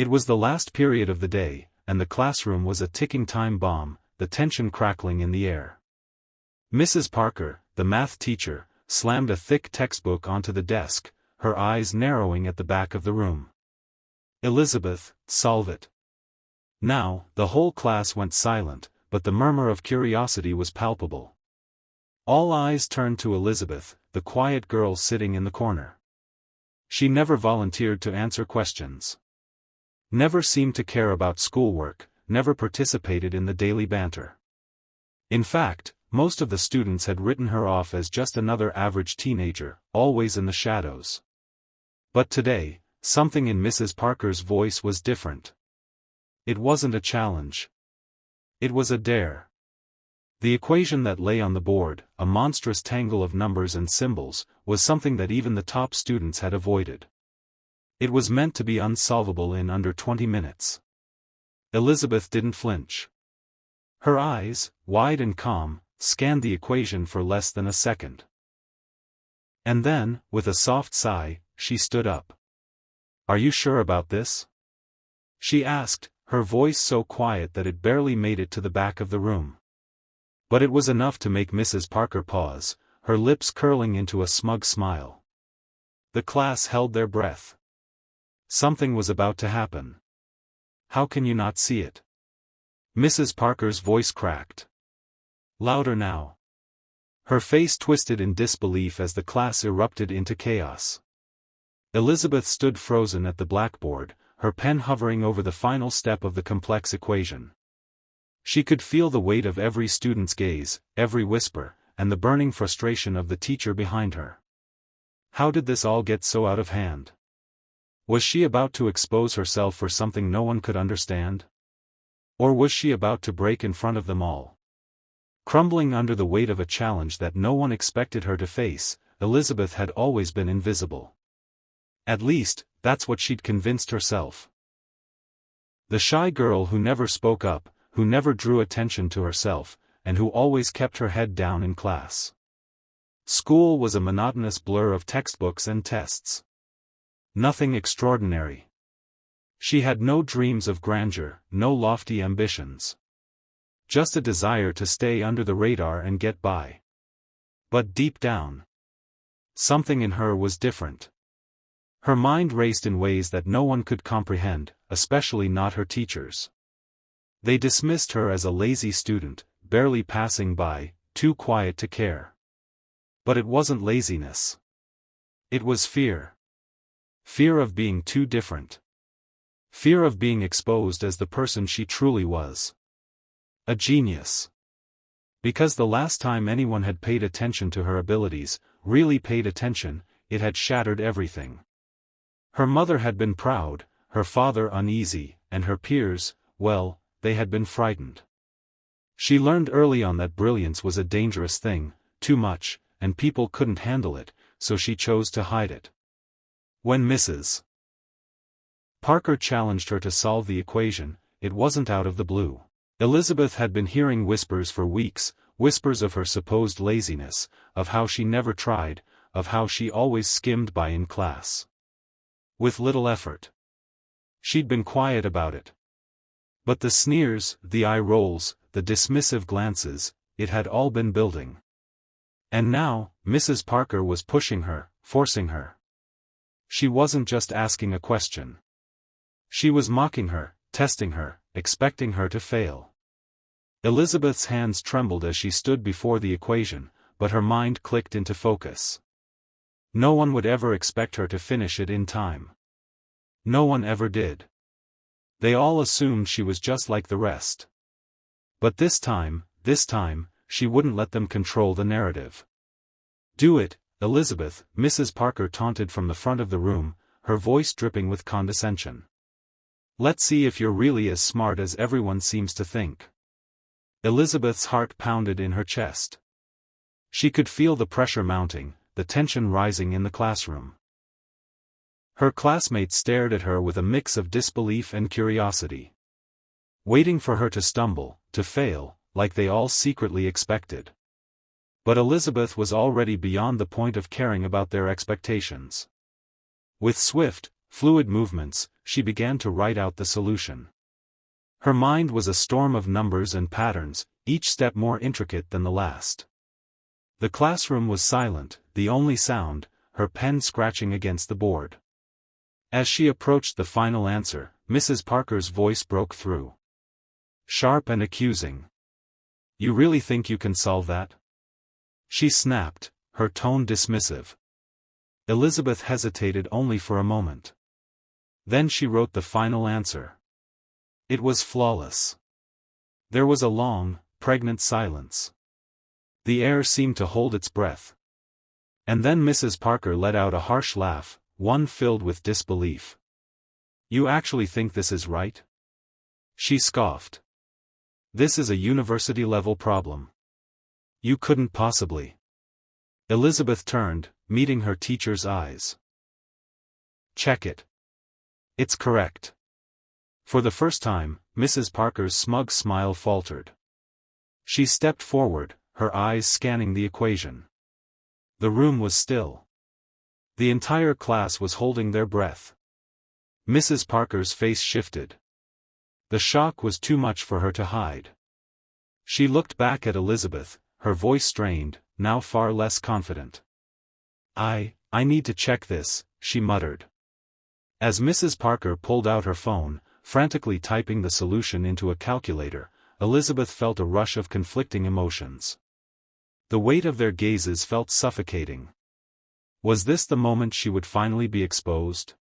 It was the last period of the day, and the classroom was a ticking time bomb, the tension crackling in the air. Mrs. Parker, the math teacher, slammed a thick textbook onto the desk, her eyes narrowing at the back of the room. "Elizabeth, solve it." Now, the whole class went silent, but the murmur of curiosity was palpable. All eyes turned to Elizabeth, the quiet girl sitting in the corner. She never volunteered to answer questions. Never seemed to care about schoolwork, never participated in the daily banter. In fact, most of the students had written her off as just another average teenager, always in the shadows. But today, something in Mrs. Parker's voice was different. It wasn't a challenge. It was a dare. The equation that lay on the board, a monstrous tangle of numbers and symbols, was something that even the top students had avoided. It was meant to be unsolvable in under 20 minutes. Elizabeth didn't flinch. Her eyes, wide and calm, scanned the equation for less than a second. And then, with a soft sigh, she stood up. "Are you sure about this?" she asked, her voice so quiet that it barely made it to the back of the room. But it was enough to make Mrs. Parker pause, her lips curling into a smug smile. The class held their breath. Something was about to happen. "How can you not see it?" Mrs. Parker's voice cracked. Louder now. Her face twisted in disbelief as the class erupted into chaos. Elizabeth stood frozen at the blackboard, her pen hovering over the final step of the complex equation. She could feel the weight of every student's gaze, every whisper, and the burning frustration of the teacher behind her. How did this all get so out of hand? Was she about to expose herself for something no one could understand? Or was she about to break in front of them all? Crumbling under the weight of a challenge that no one expected her to face, Elizabeth had always been invisible. At least, that's what she'd convinced herself. The shy girl who never spoke up, who never drew attention to herself, and who always kept her head down in class. School was a monotonous blur of textbooks and tests. Nothing extraordinary. She had no dreams of grandeur, no lofty ambitions. Just a desire to stay under the radar and get by. But deep down, something in her was different. Her mind raced in ways that no one could comprehend, especially not her teachers. They dismissed her as a lazy student, barely passing by, too quiet to care. But it wasn't laziness. It was fear. Fear of being too different. Fear of being exposed as the person she truly was. A genius. Because the last time anyone had paid attention to her abilities, really paid attention, it had shattered everything. Her mother had been proud, her father uneasy, and her peers, well, they had been frightened. She learned early on that brilliance was a dangerous thing, too much, and people couldn't handle it, so she chose to hide it. When Mrs. Parker challenged her to solve the equation, it wasn't out of the blue. Elizabeth had been hearing whispers for weeks, whispers of her supposed laziness, of how she never tried, of how she always skimmed by in class. With little effort. She'd been quiet about it. But the sneers, the eye rolls, the dismissive glances, it had all been building. And now, Mrs. Parker was pushing her, forcing her. She wasn't just asking a question. She was mocking her, testing her, expecting her to fail. Elizabeth's hands trembled as she stood before the equation, but her mind clicked into focus. No one would ever expect her to finish it in time. No one ever did. They all assumed she was just like the rest. But this time, she wouldn't let them control the narrative. "Do it, Elizabeth," Mrs. Parker taunted from the front of the room, her voice dripping with condescension. "Let's see if you're really as smart as everyone seems to think." Elizabeth's heart pounded in her chest. She could feel the pressure mounting, the tension rising in the classroom. Her classmates stared at her with a mix of disbelief and curiosity. Waiting for her to stumble, to fail, like they all secretly expected. But Elizabeth was already beyond the point of caring about their expectations. With swift, fluid movements, she began to write out the solution. Her mind was a storm of numbers and patterns, each step more intricate than the last. The classroom was silent, the only sound, her pen scratching against the board. As she approached the final answer, Mrs. Parker's voice broke through. Sharp and accusing. "You really think you can solve that?" She snapped, her tone dismissive. Elizabeth hesitated only for a moment. Then she wrote the final answer. It was flawless. There was a long, pregnant silence. The air seemed to hold its breath. And then Mrs. Parker let out a harsh laugh, one filled with disbelief. "You actually think this is right?" She scoffed. "This is a university-level problem. You couldn't possibly." Elizabeth turned, meeting her teacher's eyes. "Check it. It's correct." For the first time, Mrs. Parker's smug smile faltered. She stepped forward, her eyes scanning the equation. The room was still. The entire class was holding their breath. Mrs. Parker's face shifted. The shock was too much for her to hide. She looked back at Elizabeth, her voice strained, now far less confident. I need to check this," she muttered. As Mrs. Parker pulled out her phone, frantically typing the solution into a calculator, Elizabeth felt a rush of conflicting emotions. The weight of their gazes felt suffocating. Was this the moment she would finally be exposed?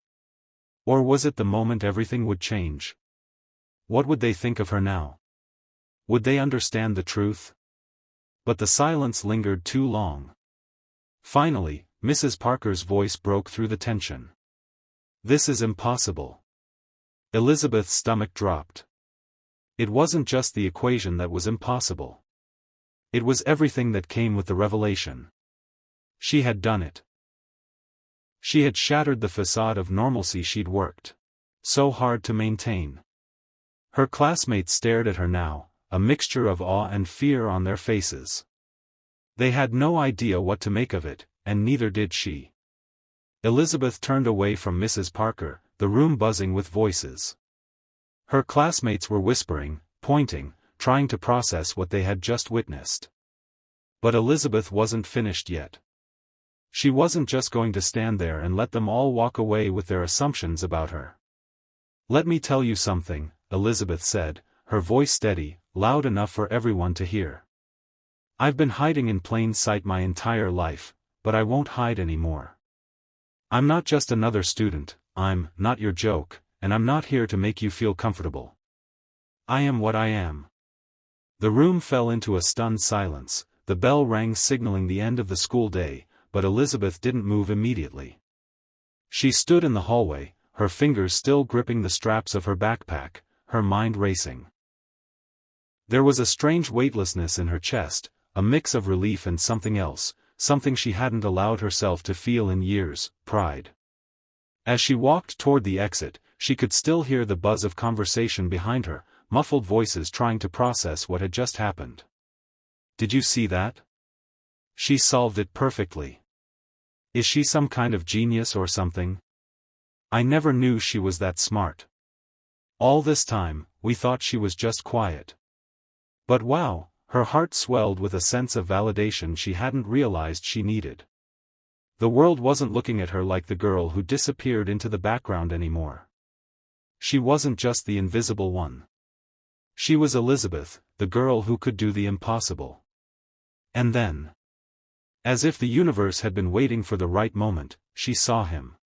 Or was it the moment everything would change? What would they think of her now? Would they understand the truth? But the silence lingered too long. Finally, Mrs. Parker's voice broke through the tension. "This is impossible." Elizabeth's stomach dropped. It wasn't just the equation that was impossible. It was everything that came with the revelation. She had done it. She had shattered the facade of normalcy she'd worked so hard to maintain. Her classmates stared at her now, a mixture of awe and fear on their faces. They had no idea what to make of it, and neither did she. Elizabeth turned away from Mrs. Parker, the room buzzing with voices. Her classmates were whispering, pointing, trying to process what they had just witnessed. But Elizabeth wasn't finished yet. She wasn't just going to stand there and let them all walk away with their assumptions about her. "Let me tell you something," Elizabeth said, her voice steady, loud enough for everyone to hear. "I've been hiding in plain sight my entire life, but I won't hide anymore. I'm not just another student, I'm not your joke, and I'm not here to make you feel comfortable. I am what I am." The room fell into a stunned silence, the bell rang signaling the end of the school day, but Elizabeth didn't move immediately. She stood in the hallway, her fingers still gripping the straps of her backpack, her mind racing. There was a strange weightlessness in her chest, a mix of relief and something else, something she hadn't allowed herself to feel in years, pride. As she walked toward the exit, she could still hear the buzz of conversation behind her, muffled voices trying to process what had just happened. "Did you see that? She solved it perfectly. Is she some kind of genius or something? I never knew she was that smart. All this time, we thought she was just quiet." But wow, her heart swelled with a sense of validation she hadn't realized she needed. The world wasn't looking at her like the girl who disappeared into the background anymore. She wasn't just the invisible one. She was Elizabeth, the girl who could do the impossible. And then, as if the universe had been waiting for the right moment, she saw him.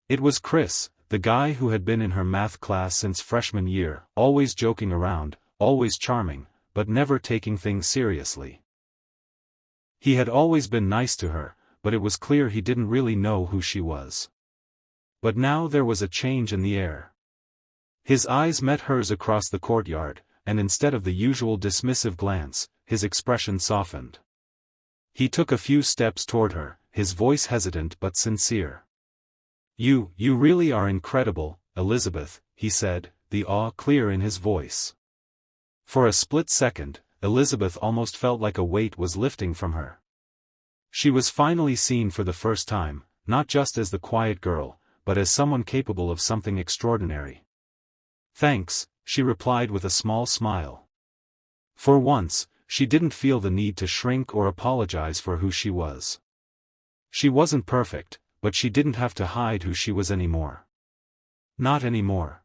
It was Chris, the guy who had been in her math class since freshman year, always joking around, always charming, but never taking things seriously. He had always been nice to her, but it was clear he didn't really know who she was. But now there was a change in the air. His eyes met hers across the courtyard, and instead of the usual dismissive glance, his expression softened. He took a few steps toward her, his voice hesitant but sincere. You really are incredible, Elizabeth," he said, the awe clear in his voice. For a split second, Elizabeth almost felt like a weight was lifting from her. She was finally seen for the first time, not just as the quiet girl, but as someone capable of something extraordinary. "Thanks," she replied with a small smile. For once, she didn't feel the need to shrink or apologize for who she was. She wasn't perfect, but she didn't have to hide who she was anymore. Not anymore.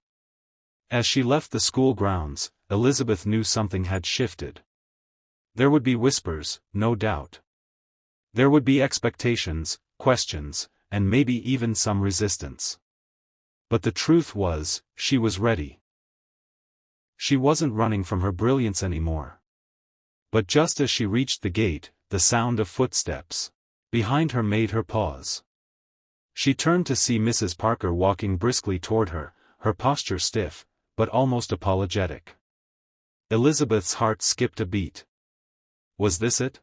As she left the school grounds, Elizabeth knew something had shifted. There would be whispers, no doubt. There would be expectations, questions, and maybe even some resistance. But the truth was, she was ready. She wasn't running from her brilliance anymore. But just as she reached the gate, the sound of footsteps behind her made her pause. She turned to see Mrs. Parker walking briskly toward her, her posture stiff, but almost apologetic. Elizabeth's heart skipped a beat. Was this it?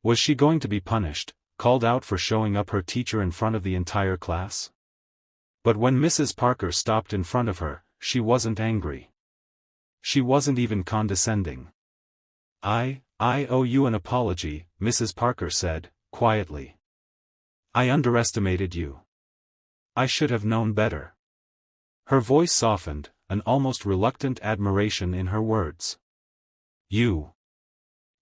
Was she going to be punished, called out for showing up her teacher in front of the entire class? But when Mrs. Parker stopped in front of her, she wasn't angry. She wasn't even condescending. I owe you an apology," Mrs. Parker said, quietly. "I underestimated you. I should have known better." Her voice softened, an almost reluctant admiration in her words. You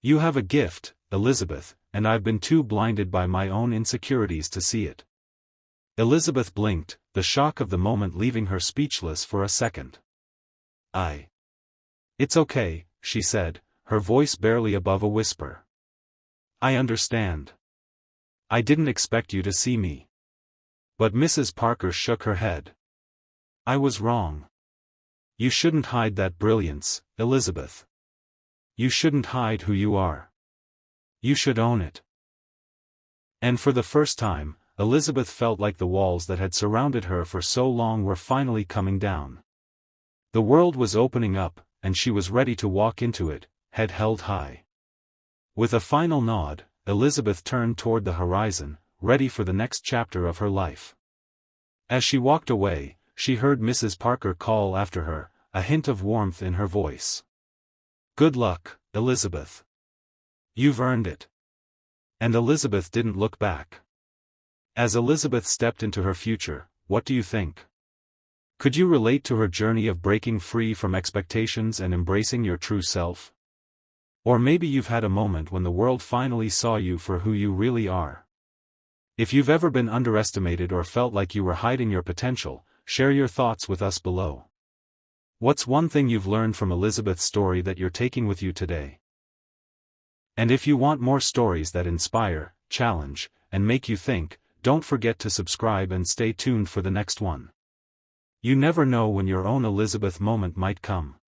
have a gift, Elizabeth, and I've been too blinded by my own insecurities to see it." Elizabeth blinked, the shock of the moment leaving her speechless for a second. It's okay," she said, her voice barely above a whisper. "I understand. I didn't expect you to see me." But Mrs. Parker shook her head. "I was wrong. You shouldn't hide that brilliance, Elizabeth. You shouldn't hide who you are. You should own it." And for the first time, Elizabeth felt like the walls that had surrounded her for so long were finally coming down. The world was opening up, and she was ready to walk into it, head held high. With a final nod, Elizabeth turned toward the horizon, ready for the next chapter of her life. As she walked away, she heard Mrs. Parker call after her, a hint of warmth in her voice. "Good luck, Elizabeth. You've earned it." And Elizabeth didn't look back. As Elizabeth stepped into her future, what do you think? Could you relate to her journey of breaking free from expectations and embracing your true self? Or maybe you've had a moment when the world finally saw you for who you really are. If you've ever been underestimated or felt like you were hiding your potential, share your thoughts with us below. What's one thing you've learned from Elizabeth's story that you're taking with you today? And if you want more stories that inspire, challenge, and make you think, don't forget to subscribe and stay tuned for the next one. You never know when your own Elizabeth moment might come.